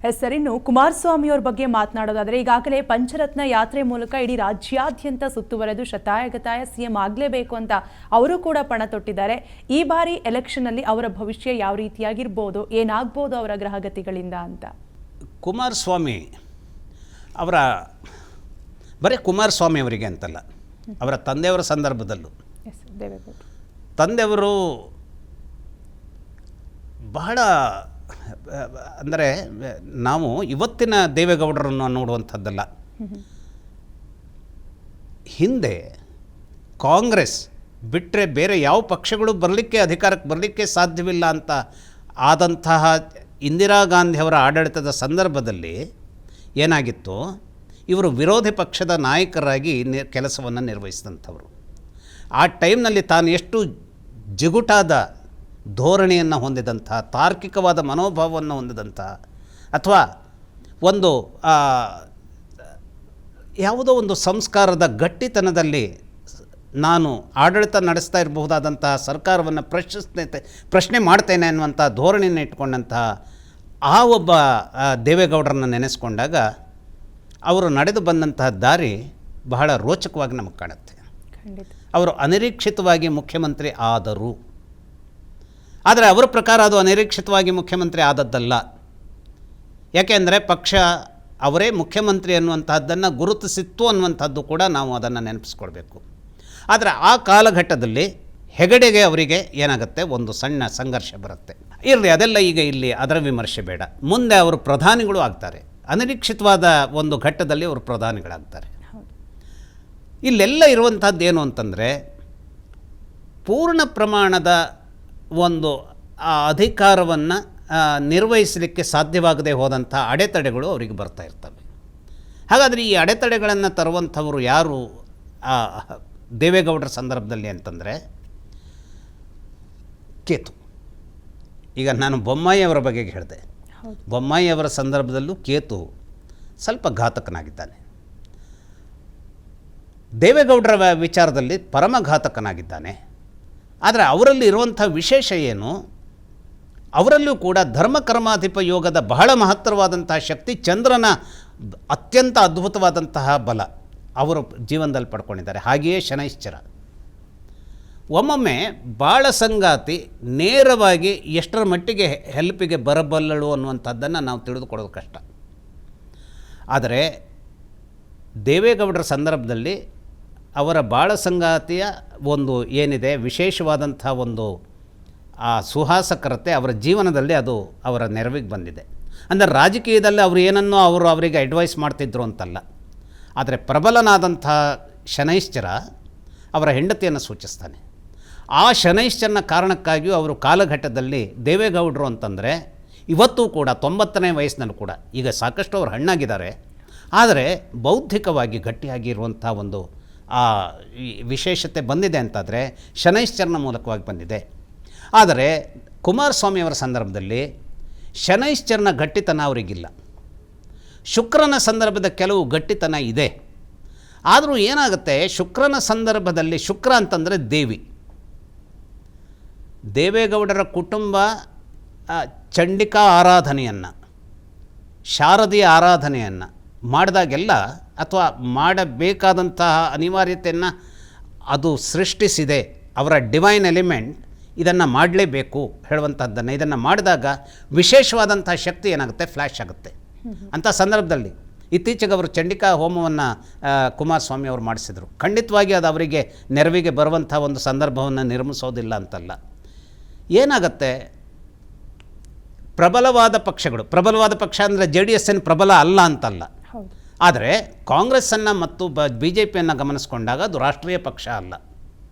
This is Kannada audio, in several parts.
ಹೆಸರಿನ್ನು ಕುಮಾರಸ್ವಾಮಿ ಅವರ ಬಗ್ಗೆ ಮಾತನಾಡೋದಾದರೆ ಈಗಾಗಲೇ ಪಂಚರತ್ನ ಯಾತ್ರೆ ಮೂಲಕ ಇಡೀ ರಾಜ್ಯಾದ್ಯಂತ ಸುತ್ತುವರೆದು ಶತಾಯಗತಾಯ ಸಿಎಂ ಆಗಲೇಬೇಕು ಅಂತ ಅವರು ಕೂಡ ಪಣ ತೊಟ್ಟಿದ್ದಾರೆ. ಈ ಬಾರಿ ಎಲೆಕ್ಷನ್ ಅಲ್ಲಿ ಅವರ ಭವಿಷ್ಯ ಯಾವ ರೀತಿಯಾಗಿರ್ಬೋದು, ಏನಾಗ್ಬೋದು ಅವರ ಗ್ರಹಗತಿಗಳಿಂದ ಅಂತ. ಕುಮಾರಸ್ವಾಮಿ ಅವರ ಬರೀ ಕುಮಾರಸ್ವಾಮಿ ಅವರಿಗೆ ಅಂತಲ್ಲ, ಅವರ ತಂದೆಯವರ ಸಂದರ್ಭದಲ್ಲೂ ತಂದೆಯವರು ಬಹಳ ಅಂದರೆ ನಾವು ಇವತ್ತಿನ ದೇವೇಗೌಡರನ್ನು ನೋಡುವಂಥದ್ದಲ್ಲ. ಹಿಂದೆ ಕಾಂಗ್ರೆಸ್ ಬಿಟ್ಟರೆ ಬೇರೆ ಯಾವ ಪಕ್ಷಗಳು ಬರಲಿಕ್ಕೆ ಅಧಿಕಾರಕ್ಕೆ ಬರಲಿಕ್ಕೆ ಸಾಧ್ಯವಿಲ್ಲ ಅಂತ ಆದಂತಹ ಇಂದಿರಾ ಗಾಂಧಿಯವರ ಆಡಳಿತದ ಸಂದರ್ಭದಲ್ಲಿ ಏನಾಗಿತ್ತು, ಇವರು ವಿರೋಧಿ ಪಕ್ಷದ ನಾಯಕರಾಗಿ ಕೆಲಸವನ್ನು ನಿರ್ವಹಿಸಿದಂಥವರು. ಆ ಟೈಮ್ನಲ್ಲಿ ತಾನು ಎಷ್ಟು ಜಿಗುಟಾದ ಧೋರಣೆಯನ್ನು ಹೊಂದಿದಂಥ, ತಾರ್ಕಿಕವಾದ ಮನೋಭಾವವನ್ನು ಹೊಂದಿದಂಥ, ಅಥವಾ ಒಂದು ಯಾವುದೋ ಒಂದು ಸಂಸ್ಕಾರದ ಗಟ್ಟಿತನದಲ್ಲಿ ನಾನು ಆಡಳಿತ ನಡೆಸ್ತಾ ಇರಬಹುದಾದಂತಹ ಸರ್ಕಾರವನ್ನು ಪ್ರಶ್ನೆ ಮಾಡ್ತೇನೆ ಅನ್ನುವಂಥ ಧೋರಣೆಯನ್ನು ಇಟ್ಕೊಂಡಂತಹ ಆ ಒಬ್ಬ ದೇವೇಗೌಡರನ್ನು ನೆನೆಸ್ಕೊಂಡಾಗ ಅವರು ನಡೆದು ಬಂದಂತಹ ದಾರಿ ಬಹಳ ರೋಚಕವಾಗಿ ನಮಗೆ ಕಾಣುತ್ತೆ. ಅವರು ಅನಿರೀಕ್ಷಿತವಾಗಿ ಮುಖ್ಯಮಂತ್ರಿ ಆದರು. ಆದರೆ ಅವರ ಪ್ರಕಾರ ಅದು ಅನಿರೀಕ್ಷಿತವಾಗಿ ಮುಖ್ಯಮಂತ್ರಿ ಆದದ್ದಲ್ಲ. ಯಾಕೆಂದರೆ ಪಕ್ಷ ಅವರೇ ಮುಖ್ಯಮಂತ್ರಿ ಅನ್ನುವಂಥದ್ದನ್ನು ಗುರುತಿಸಿತ್ತು ಅನ್ನುವಂಥದ್ದು ಕೂಡ ನಾವು ಅದನ್ನು ನೆನಪಿಸ್ಕೊಳ್ಬೇಕು. ಆದರೆ ಆ ಕಾಲಘಟ್ಟದಲ್ಲಿ ಹೆಗಡೆಗೆ ಅವರಿಗೆ ಏನಾಗುತ್ತೆ, ಒಂದು ಸಣ್ಣ ಸಂಘರ್ಷ ಬರುತ್ತೆ. ಇರಲಿ, ಅದೆಲ್ಲ ಈಗ ಇಲ್ಲಿ ಅದರ ವಿಮರ್ಶೆ ಬೇಡ. ಮುಂದೆ ಅವರು ಪ್ರಧಾನಿಗಳು ಆಗ್ತಾರೆ. ಅನಿರೀಕ್ಷಿತವಾದ ಒಂದು ಘಟ್ಟದಲ್ಲಿ ಅವರು ಪ್ರಧಾನಿಗಳಾಗ್ತಾರೆ. ಇಲ್ಲೆಲ್ಲ ಇರುವಂಥದ್ದು ಏನು ಅಂತಂದರೆ, ಪೂರ್ಣ ಪ್ರಮಾಣದ ಒಂದು ಅಧಿಕಾರವನ್ನು ನಿರ್ವಹಿಸಲಿಕ್ಕೆ ಸಾಧ್ಯವಾಗದೆ ಹೋದಂಥ ಅಡೆತಡೆಗಳು ಅವರಿಗೆ ಬರ್ತಾ ಇರ್ತವೆ. ಹಾಗಾದರೆ ಈ ಅಡೆತಡೆಗಳನ್ನು ತರುವಂಥವರು ಯಾರು ದೇವೇಗೌಡರ ಸಂದರ್ಭದಲ್ಲಿ ಅಂತಂದರೆ ಕೇತು. ಈಗ ನಾನು ಬೊಮ್ಮಾಯಿಯವರ ಬಗ್ಗೆ ಹೇಳಿದೆ. ಬೊಮ್ಮಾಯಿಯವರ ಸಂದರ್ಭದಲ್ಲೂ ಕೇತು ಸ್ವಲ್ಪ ಘಾತಕನಾಗಿದ್ದಾನೆ. ದೇವೇಗೌಡರ ವಿಚಾರದಲ್ಲಿ ಪರಮಘಾತಕನಾಗಿದ್ದಾನೆ. ಆದರೆ ಅವರಲ್ಲಿ ಇರುವಂಥ ವಿಶೇಷ ಏನು, ಅವರಲ್ಲೂ ಕೂಡ ಧರ್ಮಕರ್ಮಾಧಿಪ ಯೋಗದ ಬಹಳ ಮಹತ್ತರವಾದಂತಹ ಶಕ್ತಿ, ಚಂದ್ರನ ಅತ್ಯಂತ ಅದ್ಭುತವಾದಂತಹ ಬಲ ಅವರು ಜೀವನದಲ್ಲಿ ಪಡ್ಕೊಂಡಿದ್ದಾರೆ. ಹಾಗೆಯೇ ಶನೈಶ್ಚರ. ಒಮ್ಮೊಮ್ಮೆ ಬಾಳ ಸಂಗಾತಿ ನೇರವಾಗಿ ಎಷ್ಟರ ಮಟ್ಟಿಗೆ ಹೆಲ್ಪಿಗೆ ಬರಬಲ್ಲಳು ಅನ್ನುವಂಥದ್ದನ್ನು ನಾವು ತಿಳಿದುಕೊಳ್ಳೋದು ಕಷ್ಟ. ಆದರೆ ದೇವೇಗೌಡರ ಸಂದರ್ಭದಲ್ಲಿ ಅವರ ಬಾಳ ಸಂಗಾತಿಯ ಒಂದು ಏನಿದೆ ವಿಶೇಷವಾದಂಥ ಒಂದು ಆ ಸುಹಾಸಕರತೆ ಅವರ ಜೀವನದಲ್ಲಿ ಅದು ಅವರ ನೆರವಿಗೆ ಬಂದಿದೆ. ಅಂದರೆ ರಾಜಕೀಯದಲ್ಲಿ ಅವರು ಏನನ್ನೋ ಅವರಿಗೆ ಅಡ್ವೈಸ್ ಮಾಡ್ತಿದ್ರು ಅಂತಲ್ಲ. ಆದರೆ ಪ್ರಬಲನಾದಂಥ ಶನೈಶ್ಚರ ಅವರ ಹೆಂಡತಿಯನ್ನು ಸೂಚಿಸ್ತಾನೆ. ಆ ಶನೈಶ್ಚರನ ಕಾರಣಕ್ಕಾಗಿಯೂ ಅವರು ಕಾಲಘಟ್ಟದಲ್ಲಿ ದೇವೇಗೌಡರು ಅಂತಂದರೆ ಇವತ್ತೂ ಕೂಡ 90ನೇ ವಯಸ್ಸಿನಲ್ಲೂ ಕೂಡ, ಈಗ ಸಾಕಷ್ಟು ಅವರು ಹಣ್ಣಾಗಿದ್ದಾರೆ, ಆದರೆ ಬೌದ್ಧಿಕವಾಗಿ ಗಟ್ಟಿಯಾಗಿರುವಂಥ ಒಂದು ಆ ವಿಶೇಷತೆ ಬಂದಿದೆ ಅಂತಾದರೆ ಶನೈಶ್ಚರನ ಮೂಲಕವಾಗಿ ಬಂದಿದೆ. ಆದರೆ ಕುಮಾರಸ್ವಾಮಿಯವರ ಸಂದರ್ಭದಲ್ಲಿ ಶನೈಶ್ಚರನ ಗಟ್ಟಿತನ ಅವರಿಗಿಲ್ಲ. ಶುಕ್ರನ ಸಂದರ್ಭದ ಕೆಲವು ಗಟ್ಟಿತನ ಇದೆ. ಆದರೂ ಏನಾಗುತ್ತೆ, ಶುಕ್ರನ ಸಂದರ್ಭದಲ್ಲಿ, ಶುಕ್ರ ಅಂತಂದರೆ ದೇವಿ, ದೇವೇಗೌಡರ ಕುಟುಂಬ ಚಂಡಿಕಾ ಆರಾಧನೆಯನ್ನು, ಶಾರದೀಯ ಆರಾಧನೆಯನ್ನು ಮಾಡಿದಾಗೆಲ್ಲ, ಅಥವಾ ಮಾಡಬೇಕಾದಂತಹ ಅನಿವಾರ್ಯತೆಯನ್ನು ಅದು ಸೃಷ್ಟಿಸಿದೆ. ಅವರ ಡಿವೈನ್ ಎಲಿಮೆಂಟ್ ಇದನ್ನು ಮಾಡಲೇಬೇಕು ಹೇಳುವಂಥದ್ದನ್ನು ಇದನ್ನು ಮಾಡಿದಾಗ ವಿಶೇಷವಾದಂಥ ಶಕ್ತಿ ಏನಾಗುತ್ತೆ, ಫ್ಲ್ಯಾಶ್ ಆಗುತ್ತೆ. ಅಂಥ ಸಂದರ್ಭದಲ್ಲಿ ಇತ್ತೀಚೆಗೆ ಅವರು ಚಂಡಿಕಾ ಹೋಮವನ್ನು ಕುಮಾರಸ್ವಾಮಿ ಅವರು ಮಾಡಿಸಿದರು. ಖಂಡಿತವಾಗಿ ಅದು ಅವರಿಗೆ ನೆರವಿಗೆ ಬರುವಂಥ ಒಂದು ಸಂದರ್ಭವನ್ನು ನಿರ್ಮಿಸೋದಿಲ್ಲ ಅಂತಲ್ಲ. ಏನಾಗುತ್ತೆ, ಪ್ರಬಲವಾದ ಪ್ರಬಲವಾದ ಪಕ್ಷ ಅಂದರೆ JDS ಏನು ಪ್ರಬಲ ಅಲ್ಲ ಅಂತಲ್ಲ. ಆದರೆ ಕಾಂಗ್ರೆಸ್ಸನ್ನು ಮತ್ತು BJPಯನ್ನು ಗಮನಿಸ್ಕೊಂಡಾಗ ಅದು ರಾಷ್ಟ್ರೀಯ ಪಕ್ಷ ಅಲ್ಲ.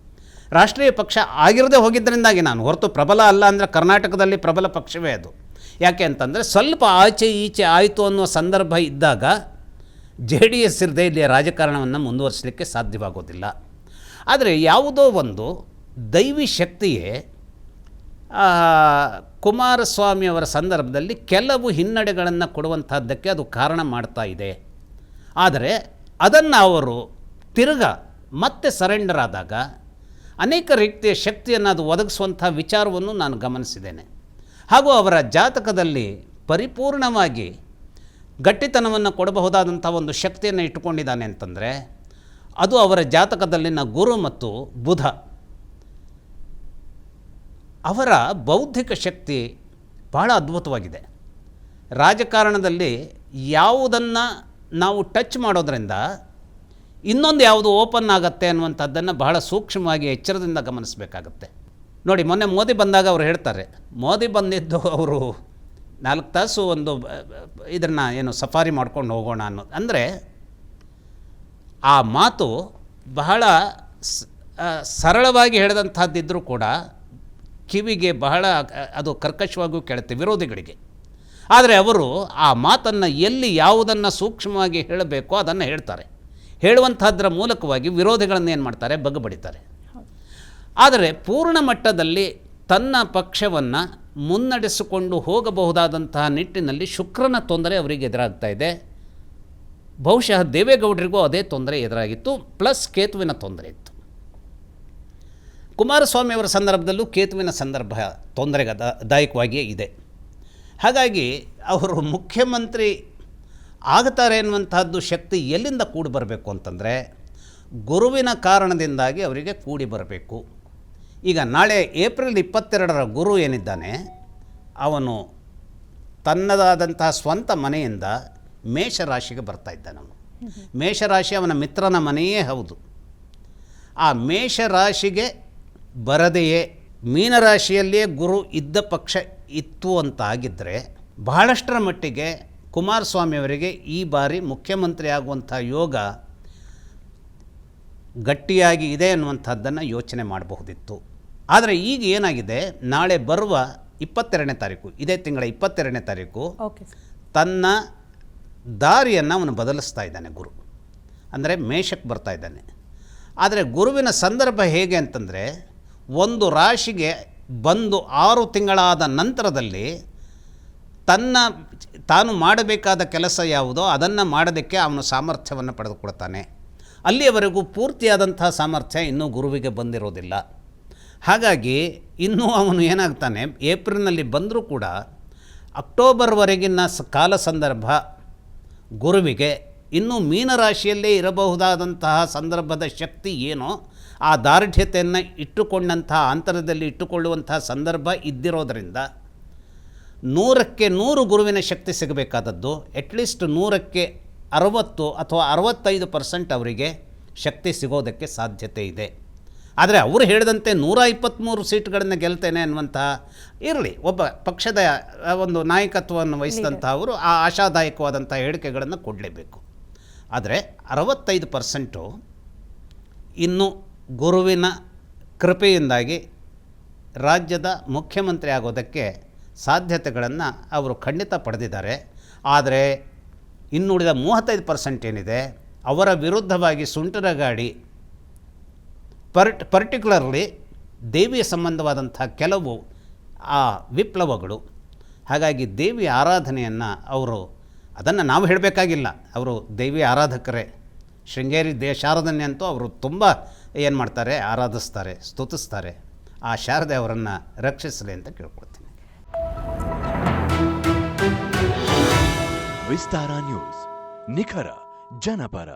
ರಾಷ್ಟ್ರೀಯ ಪಕ್ಷ ಆಗಿರದೇ ಹೋಗಿದ್ದರಿಂದಾಗಿ ನಾನು ಹೊರತು ಪ್ರಬಲ ಅಲ್ಲ ಅಂದರೆ ಕರ್ನಾಟಕದಲ್ಲಿ ಪ್ರಬಲ ಪಕ್ಷವೇ ಅದು. ಯಾಕೆ ಅಂತಂದರೆ ಸ್ವಲ್ಪ ಆಚೆ ಈಚೆ ಆಯಿತು ಅನ್ನುವ ಸಂದರ್ಭ ಇದ್ದಾಗ JDS ಇರದೇ ಇಲ್ಲಿ ರಾಜಕಾರಣವನ್ನು ಮುಂದುವರಿಸಲಿಕ್ಕೆ ಸಾಧ್ಯವಾಗೋದಿಲ್ಲ. ಆದರೆ ಯಾವುದೋ ಒಂದು ದೈವಿ ಶಕ್ತಿಯೇ ಕುಮಾರಸ್ವಾಮಿಯವರ ಸಂದರ್ಭದಲ್ಲಿ ಕೆಲವು ಹಿನ್ನಡೆಗಳನ್ನು ಕೊಡುವಂಥದ್ದಕ್ಕೆ ಅದು ಕಾರಣ ಮಾಡ್ತಾ ಇದೆ. ಆದರೆ ಅದನ್ನು ಅವರು ಮತ್ತೆ ಸರೆಂಡರ್ ಆದಾಗ ಅನೇಕ ರೀತಿಯ ಶಕ್ತಿಯನ್ನು ಅದು ಒದಗಿಸುವಂಥ ವಿಚಾರವನ್ನು ನಾನು ಗಮನಿಸಿದ್ದೇನೆ. ಹಾಗೂ ಅವರ ಜಾತಕದಲ್ಲಿ ಪರಿಪೂರ್ಣವಾಗಿ ಗಟ್ಟಿತನವನ್ನು ಕೊಡಬಹುದಾದಂಥ ಒಂದು ಶಕ್ತಿಯನ್ನು ಇಟ್ಟುಕೊಂಡಿದ್ದಾನೆ ಅಂತಂದರೆ ಅದು ಅವರ ಜಾತಕದಲ್ಲಿನ ಗುರು ಮತ್ತು ಬುಧ. ಅವರ ಬೌದ್ಧಿಕ ಶಕ್ತಿ ಬಹಳ ಅದ್ಭುತವಾಗಿದೆ. ರಾಜಕಾರಣದಲ್ಲಿ ಯಾವುದನ್ನು ನಾವು ಟಚ್ ಮಾಡೋದ್ರಿಂದ ಇನ್ನೊಂದು ಯಾವುದು ಓಪನ್ ಆಗುತ್ತೆ ಅನ್ನುವಂಥದ್ದನ್ನು ಬಹಳ ಸೂಕ್ಷ್ಮವಾಗಿ ಎಚ್ಚರದಿಂದ ಗಮನಿಸಬೇಕಾಗತ್ತೆ. ನೋಡಿ, ಮೊನ್ನೆ ಮೋದಿ ಬಂದಾಗ ಅವರು ಹೇಳ್ತಾರೆ, ಮೋದಿ ಬಂದಿದ್ದು ಅವರು 4 ತಾಸು ಒಂದು ಇದನ್ನು ಏನು ಸಫಾರಿ ಮಾಡ್ಕೊಂಡು ಹೋಗೋಣ ಅನ್ನೋದು. ಅಂದರೆ ಆ ಮಾತು ಬಹಳ ಸರಳವಾಗಿ ಹೇಳಿದಂಥದ್ದಿದ್ದರೂ ಕೂಡ ಕಿವಿಗೆ ಬಹಳ ಅದು ಕರ್ಕಶವಾಗಿಯೂ ಕೇಳುತ್ತೆ ವಿರೋಧಿಗಳಿಗೆ. ಆದರೆ ಅವರು ಆ ಮಾತನ್ನು ಎಲ್ಲಿ ಯಾವುದನ್ನು ಸೂಕ್ಷ್ಮವಾಗಿ ಹೇಳಬೇಕೋ ಅದನ್ನು ಹೇಳ್ತಾರೆ. ಹೇಳುವಂಥದ್ರ ಮೂಲಕವಾಗಿ ವಿರೋಧಿಗಳನ್ನು ಏನು ಮಾಡ್ತಾರೆ, ಬಗ್ಗಬಡಿತಾರೆ. ಆದರೆ ಪೂರ್ಣ ಮಟ್ಟದಲ್ಲಿ ತನ್ನ ಪಕ್ಷವನ್ನು ಮುನ್ನಡೆಸಿಕೊಂಡು ಹೋಗಬಹುದಾದಂತಹ ನಿಟ್ಟಿನಲ್ಲಿ ಶುಕ್ರನ ತೊಂದರೆ ಅವರಿಗೆ ಎದುರಾಗ್ತಾ ಇದೆ. ಬಹುಶಃ ದೇವೇಗೌಡರಿಗೂ ಅದೇ ತೊಂದರೆ ಎದುರಾಗಿತ್ತು, ಪ್ಲಸ್ ಕೇತುವಿನ ತೊಂದರೆ ಇತ್ತು. ಕುಮಾರಸ್ವಾಮಿಯವರ ಸಂದರ್ಭದಲ್ಲೂ ಕೇತುವಿನ ಸಂದರ್ಭ ತೊಂದರೆದಾಯಕವಾಗಿಯೇ ಇದೆ. ಹಾಗಾಗಿ ಅವರು ಮುಖ್ಯಮಂತ್ರಿ ಆಗ್ತಾರೆ ಎನ್ನುವಂಥದ್ದು ಶಕ್ತಿ ಎಲ್ಲಿಂದ ಕೂಡಿ ಬರಬೇಕು ಅಂತಂದರೆ ಗುರುವಿನ ಕಾರಣದಿಂದಾಗಿ ಅವರಿಗೆ ಕೂಡಿ ಬರಬೇಕು. ಈಗ ನಾಳೆ ಏಪ್ರಿಲ್ 22ರ ಗುರು ಏನಿದ್ದಾನೆ ಅವನು ತನ್ನದಾದಂತಹ ಸ್ವಂತ ಮನೆಯಿಂದ ಮೇಷರಾಶಿಗೆ ಬರ್ತಾ ಇದ್ದಾನೆ. ಅವನು ಮೇಷರಾಶಿ ಅವನ ಮಿತ್ರನ ಮನೆಯೇ ಹೌದು. ಆ ಮೇಷರಾಶಿಗೆ ಬರದೆಯೇ ಮೀನರಾಶಿಯಲ್ಲಿಯೇ ಗುರು ಇದ್ದ ಪಕ್ಷ ಇತ್ತು ಅಂತ ಆಗಿದ್ದರೆ ಬಹಳಷ್ಟರ ಮಟ್ಟಿಗೆ ಕುಮಾರಸ್ವಾಮಿಯವರಿಗೆ ಈ ಬಾರಿ ಮುಖ್ಯಮಂತ್ರಿ ಆಗುವಂಥ ಯೋಗ ಗಟ್ಟಿಯಾಗಿ ಇದೆ ಅನ್ನುವಂಥದ್ದನ್ನು ಯೋಚನೆ ಮಾಡಬಹುದಿತ್ತು. ಆದರೆ ಈಗ ಏನಾಗಿದೆ, ನಾಳೆ ಬರುವ 22ನೇ ತಾರೀಕು, ಇದೇ ತಿಂಗಳ 22ನೇ ತಾರೀಕು ತನ್ನ ದಾರಿಯನ್ನು ಅವನು ಬದಲಿಸ್ತಾ ಇದ್ದಾನೆ ಗುರು. ಅಂದರೆ ಮೇಷಕ್ಕೆ ಬರ್ತಾ ಇದ್ದಾನೆ. ಆದರೆ ಗುರುವಿನ ಸಂದರ್ಭ ಹೇಗೆ ಅಂತಂದರೆ ಒಂದು ರಾಶಿಗೆ ಬಂದು 6 ತಿಂಗಳಾದ ನಂತರದಲ್ಲಿ ತಾನು ಮಾಡಬೇಕಾದ ಕೆಲಸ ಯಾವುದೋ ಅದನ್ನು ಮಾಡೋದಕ್ಕೆ ಅವನು ಸಾಮರ್ಥ್ಯವನ್ನು ಪಡೆದುಕೊಳ್ತಾನೆ. ಅಲ್ಲಿಯವರೆಗೂ ಪೂರ್ತಿಯಾದಂಥ ಸಾಮರ್ಥ್ಯ ಇನ್ನೂ ಗುರುವಿಗೆ ಬಂದಿರೋದಿಲ್ಲ. ಹಾಗಾಗಿ ಇನ್ನೂ ಅವನು ಏನಾಗ್ತಾನೆ, ಏಪ್ರಿಲ್ನಲ್ಲಿ ಬಂದರೂ ಕೂಡ ಅಕ್ಟೋಬರ್ವರೆಗಿನ ಕಾಲ ಸಂದರ್ಭ ಗುರುವಿಗೆ ಇನ್ನೂ ಮೀನರಾಶಿಯಲ್ಲೇ ಇರಬಹುದಾದಂತಹ ಸಂದರ್ಭದ ಶಕ್ತಿ ಏನೋ ಆ ದಾರ್ಢ್ಯತೆಯನ್ನು ಇಟ್ಟುಕೊಂಡಂತಹ ಅಂತರದಲ್ಲಿ ಇಟ್ಟುಕೊಳ್ಳುವಂತಹ ಸಂದರ್ಭ ಇದ್ದಿರೋದರಿಂದ 100ಕ್ಕೆ 100 ಗುರುವಿನ ಶಕ್ತಿ ಸಿಗಬೇಕಾದದ್ದು ಅಟ್ಲೀಸ್ಟ್ 100ಕ್ಕೆ 60 ಅಥವಾ 65% ಅವರಿಗೆ ಶಕ್ತಿ ಸಿಗೋದಕ್ಕೆ ಸಾಧ್ಯತೆ ಇದೆ. ಆದರೆ ಅವರು ಹೇಳಿದಂತೆ 123 ಸೀಟ್ಗಳನ್ನು ಗೆಲ್ತೇನೆ ಅನ್ನುವಂತಹ ಇರಲಿ, ಒಬ್ಬ ಪಕ್ಷದ ಒಂದು ನಾಯಕತ್ವವನ್ನು ವಹಿಸಿದಂಥ ಅವರು ಆ ಆಶಾದಾಯಕವಾದಂಥ ಹೇಳಿಕೆಗಳನ್ನು ಕೊಡಲೇಬೇಕು. ಆದರೆ 65% ಇನ್ನೂ ಗುರುವಿನ ಕೃಪೆಯಿಂದಾಗಿ ರಾಜ್ಯದ ಮುಖ್ಯಮಂತ್ರಿ ಆಗೋದಕ್ಕೆ ಸಾಧ್ಯತೆಗಳನ್ನು ಅವರು ಖಂಡಿತ ಪಡೆದಿದ್ದಾರೆ. ಆದರೆ ಇನ್ನುಳಿದ 35% ಏನಿದೆ ಅವರ ವಿರುದ್ಧವಾಗಿ ಸುಂಟರ ಗಾಡಿ, ಪರ್ಟಿಕ್ಯುಲರ್ಲಿ ದೇವಿಯ ಸಂಬಂಧವಾದಂಥ ಕೆಲವು ಆ ವಿಪ್ಲವಗಳು. ಹಾಗಾಗಿ ದೇವಿ ಆರಾಧನೆಯನ್ನು ಅವರು, ಅದನ್ನು ನಾವು ಹೇಳಬೇಕಾಗಿಲ್ಲ, ಅವರು ದೇವಿ ಆರಾಧಕರೇ. ಶೃಂಗೇರಿ ಶಾರದನ್ನೇ ಅಂತೂ ಅವರು ತುಂಬ ಏನು ಮಾಡ್ತಾರೆ, ಆರಾಧಿಸ್ತಾರೆ, ಸ್ತುತಿಸ್ತಾರೆ. ಆ ಶಾರದೆ ಅವರನ್ನು ರಕ್ಷಿಸಲಿ ಅಂತ ಕೇಳ್ಕೊಳ್ತೀನಿ. ವಿಸ್ತಾರ ನ್ಯೂಸ್, ನಿಖರ ಜನಪರ.